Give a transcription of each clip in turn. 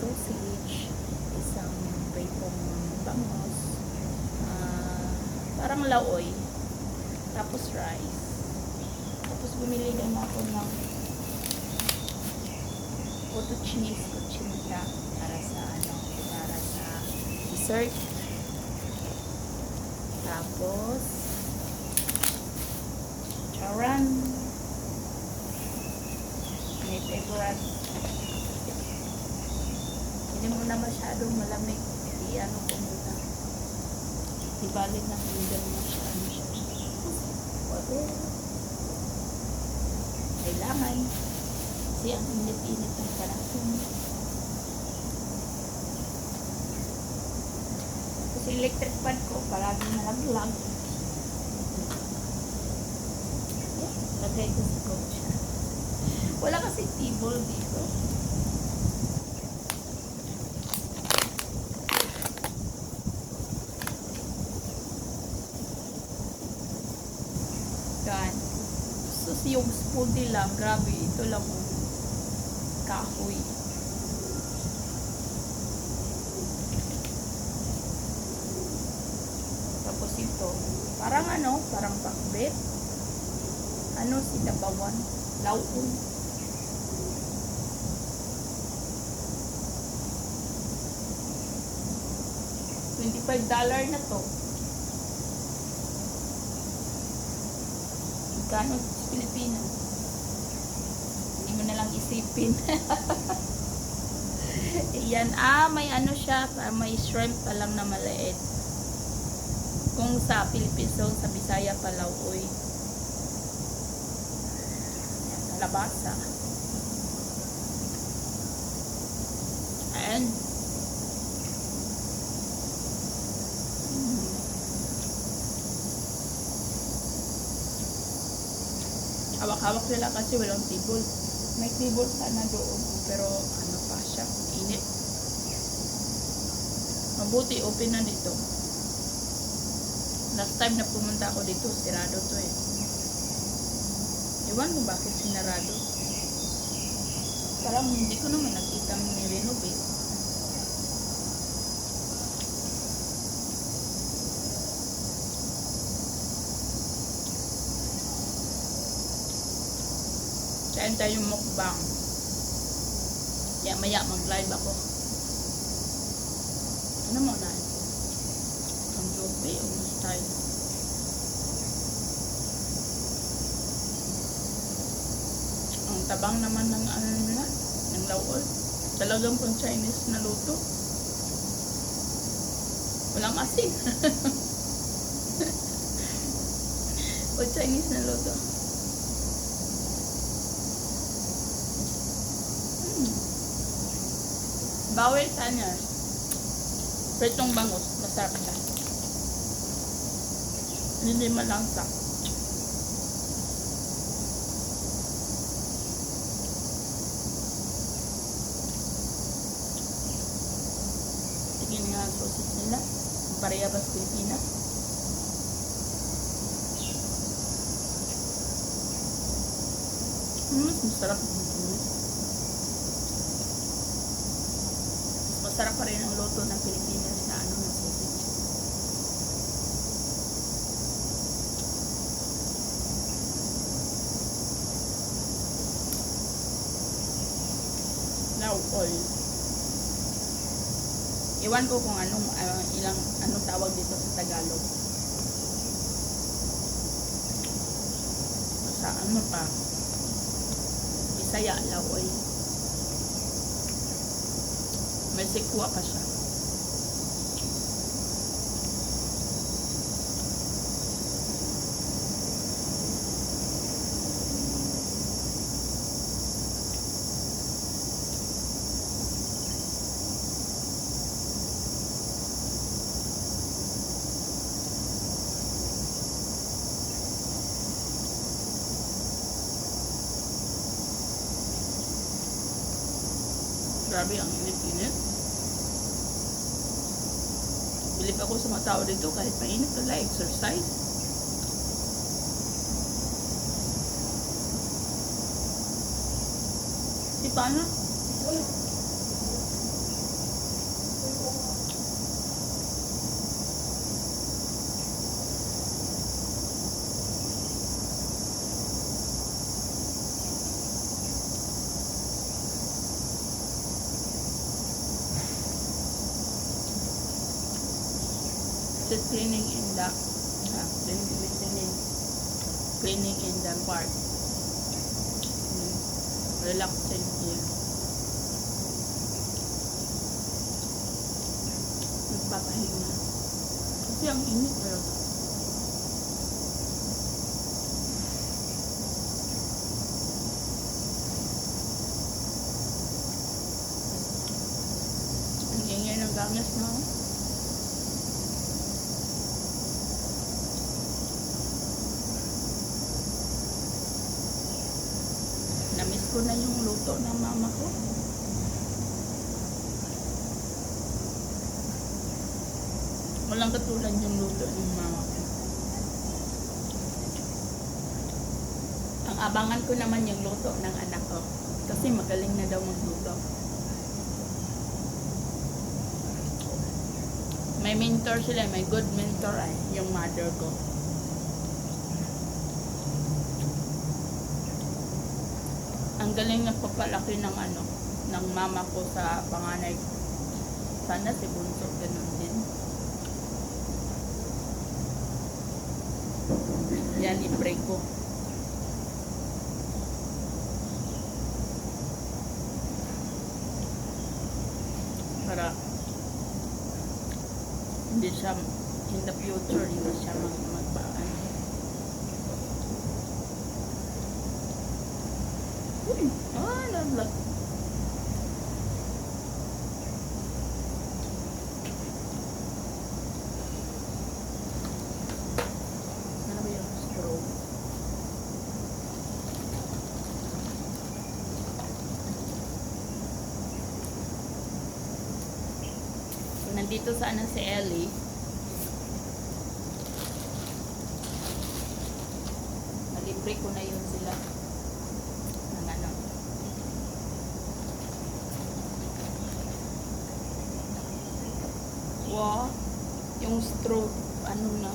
sausage, isang pritong bangos, parang laoy, tapos rice. Tapos bumili din ako ng auto cheese kutsinta para sa dessert. Tapos charan, may favorite. Hindi mo na masyadong malamig. Ano ko muna. Ibalik na hanggang masyado siya. Water. Kailangan. Kasi ang init-init ng panahon. Kasi electric fan ko, palagi nalaglag. Lagay ko sa coach. Wala kasi table dito. Yan. So, yung smoothie lang, grabe, ito lang yung kahoy. Tapos ito, parang parang pakbet. Sinabawan, laon. $25 na to. Magkano sa Pilipinas? Hindi mo na lang isipin. Ayan, may siya, may shrimp pa lang na maliit. Kung sa Philippines, sa Bisaya, Palauoy. Ayan, kalabasa. Ayan. Hawak-hawak nila kasi walang table. May table sana doon, pero pa siya, init. Mabuti open na dito. Last time na pumunta ako dito, sirado to eh. Iwan ko bakit sinarado. Parang hindi ko naman nakita ni-renovate. Kain tayong mukbang. Maya mag-live ako. Ano mo na? Ang jobe o style. Ang tabang naman ng nila, ng laol. Talagang pang Chinese na luto. Walang asin. O Chinese na luto. Bawal sana. Pritong bangus. Masarap siya. Hindi malangsa. Tingin nga ang sausage nila. Parehas Pilipinas. Masarap. Masarap pa rin ang luto ng Pilipinas na na sausage. Now oil. Iwan ko kung anong tawag dito sa Tagalog. Sa pa? Bisaya, laoy. May sikwa pa siya. Grabe ang init-init. Bilib ako sa mga tao dito kahit mainit wala exercise. Di paano? is cleaning in the cleaning in the park. Relaxing here. Nagpapahinga. Kasi ang init talaga. Ang ingay ng ganas na. Namiss ko na yung luto ng mama ko. Walang katulad yung luto ng mama ko. Ang abangan ko naman yung luto ng anak ko. Kasi magaling na daw magluto. May mentor sila, may good mentor ay, yung mother ko. Ang galing na papalaki ng ng mama ko sa panganay. Sana si Bunso ganun din. Yan, i-pray ko. Para hindi siya, in the future, hindi siya magbaan. Nablag. Ano ba yung straw? Nandito sana si Ellie. Nalibre ko na yun sila. Ng wow, yung straw, na,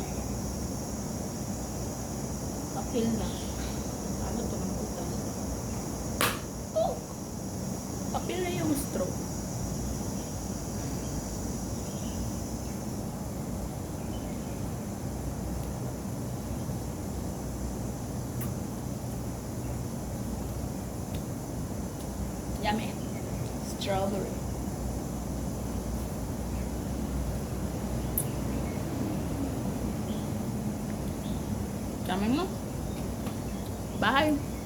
kapil na. Ano ito ng putas? Oh! Kapil na yung straw. Yummy. Strawberry. Dami mo. Bye.